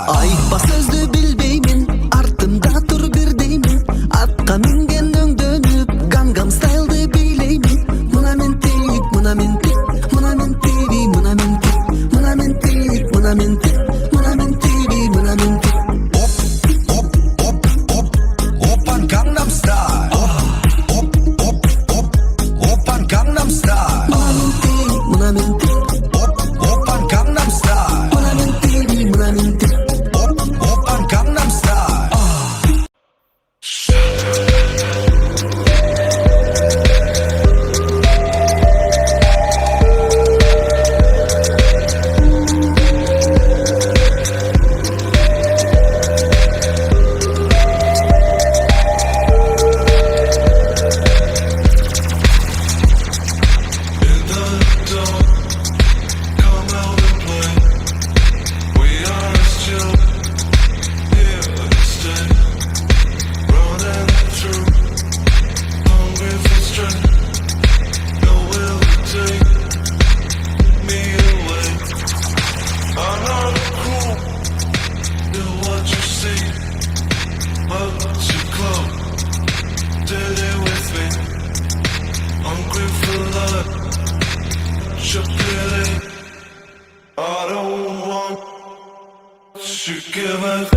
Айтпа сөзді білбеймін, артымда тұр бір деймін. Атқа мінген өңдөніп, гангам стайлды билеймін. Мына мен тек, мына мен тек, мына мен теби, мына мен тек, мына мен тек, мына мен тек, мына мен теби, мына мен тек. Опан Gangnam Style. Опан Gangnam Style. Мына мен тек, Опан Gangnam Style. мына мен теби, мына мен тек. Опан Gangnam Style. I don't want to give up.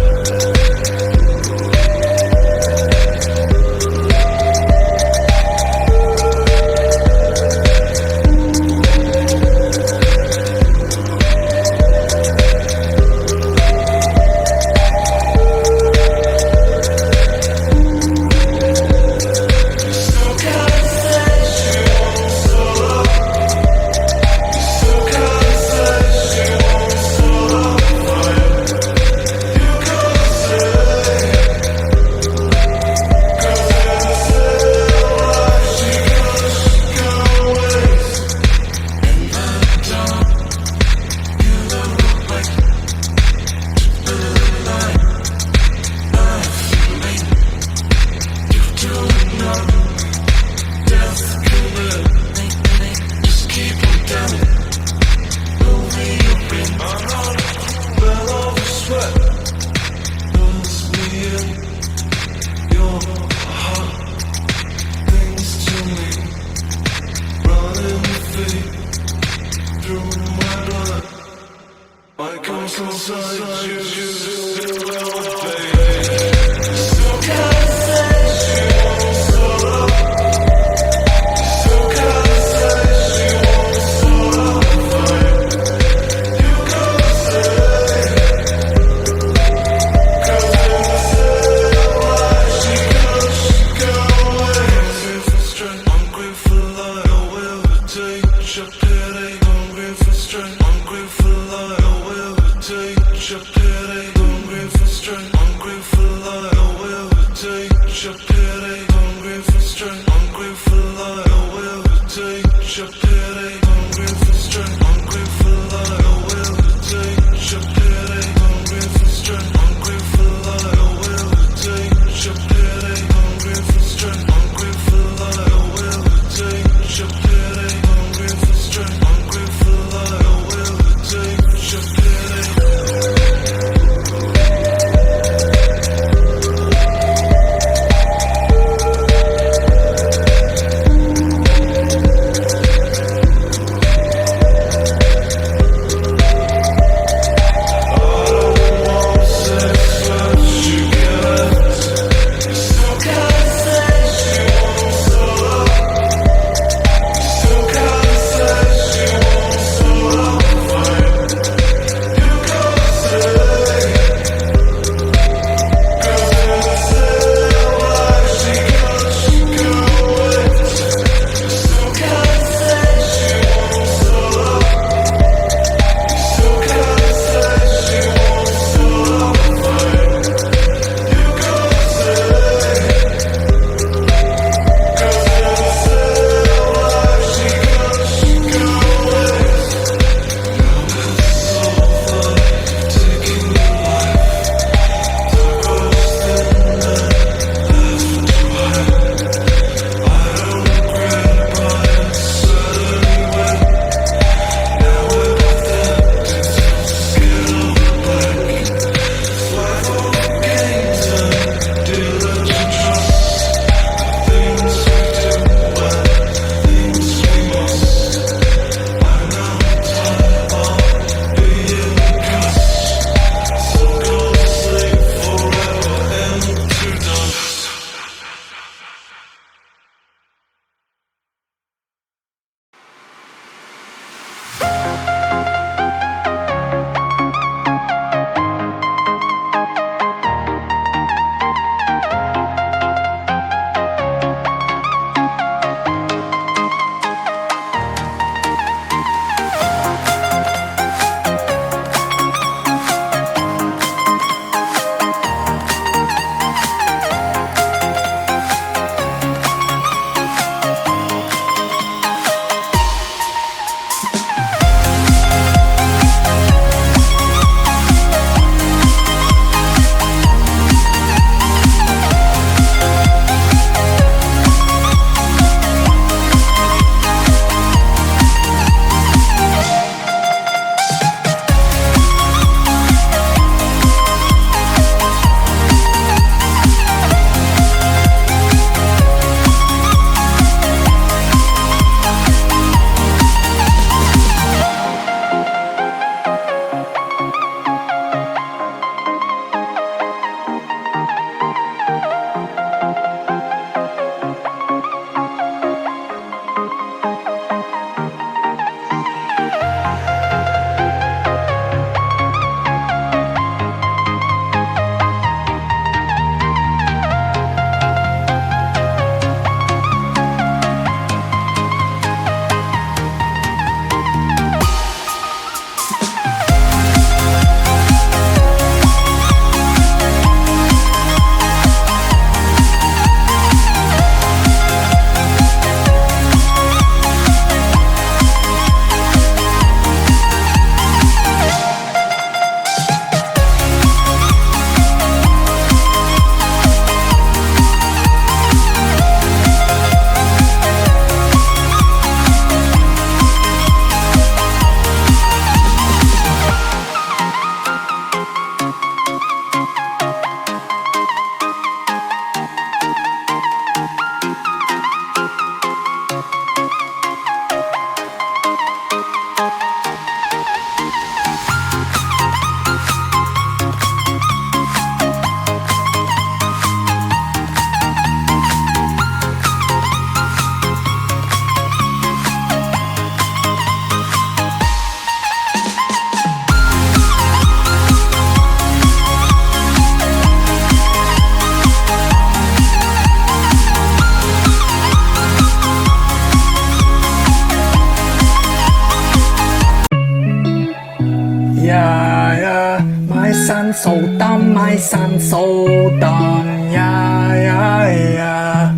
so dumb, my son so dumb, yeah, yeah, yeah.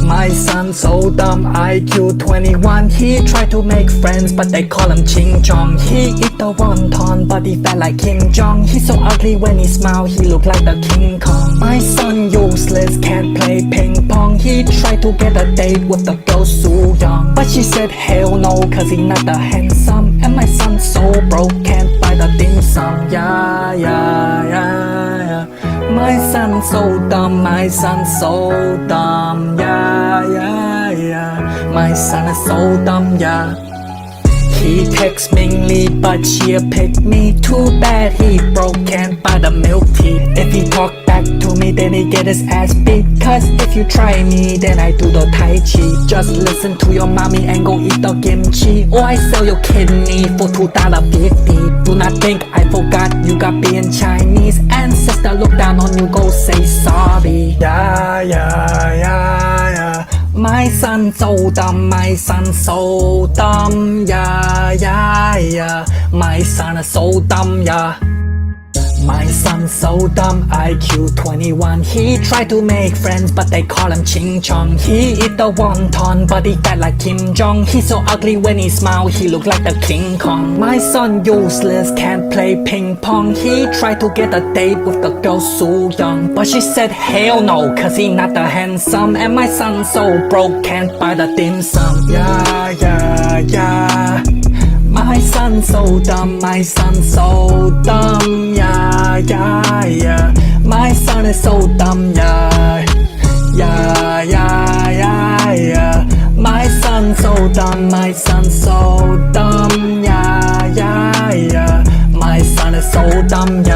My son so dumb, IQ 21. He tried to make friends, but they call him Ching Chong. He eat the wonton, but he fat like Kim Jong. He's so ugly when he smile, he look like the King Kong. My son useless, can't play ping pong. He tried to get a date with the girl Soo Young, but she said hell no, cause he not that handsome. And my son so broke, can't buy the dim sum. Yeah, yeah, yeah, yeah. My son so dumb, my son so dumb, yeah, yeah, yeah. My son is so dumb, yeah. He texts Mingly, but she pick me. Too bad he broke, can't buy the milk tea. If he talk back to me, then he get his ass beat. Cause if you try me, then I do the Tai Chi. Just listen to your mommy and go eat the kimchi. Or I sell your kidney for $2.50. Do not think I forgot you got being Chinese. Ancestor look down on you, go say sorry. Yeah, yeah, yeah, yeah. My son so dumb, my son so dumb, yeah, yeah, yeah. My son is so dumb, yeah. My son so dumb, IQ 21. He tried to make friends, but they call him Ching Chong. He eat the wonton, but he fat like Kim Jong. He's so ugly when he smile, he look like the King Kong. My son useless, can't play ping pong. He tried to get a date with the girl Soo Young, but she said hell no, cause he not that handsome. And my son so broke, can't buy the dim sum. Yeah, yeah, yeah. My son so dumb, my son so dumb, yeah, yeah, yeah. My son is so dumb, yeah, yeah, yeah, yeah, yeah. My son so dumb, my son so dumb, yeah, yeah, yeah. My son is so dumb, yeah.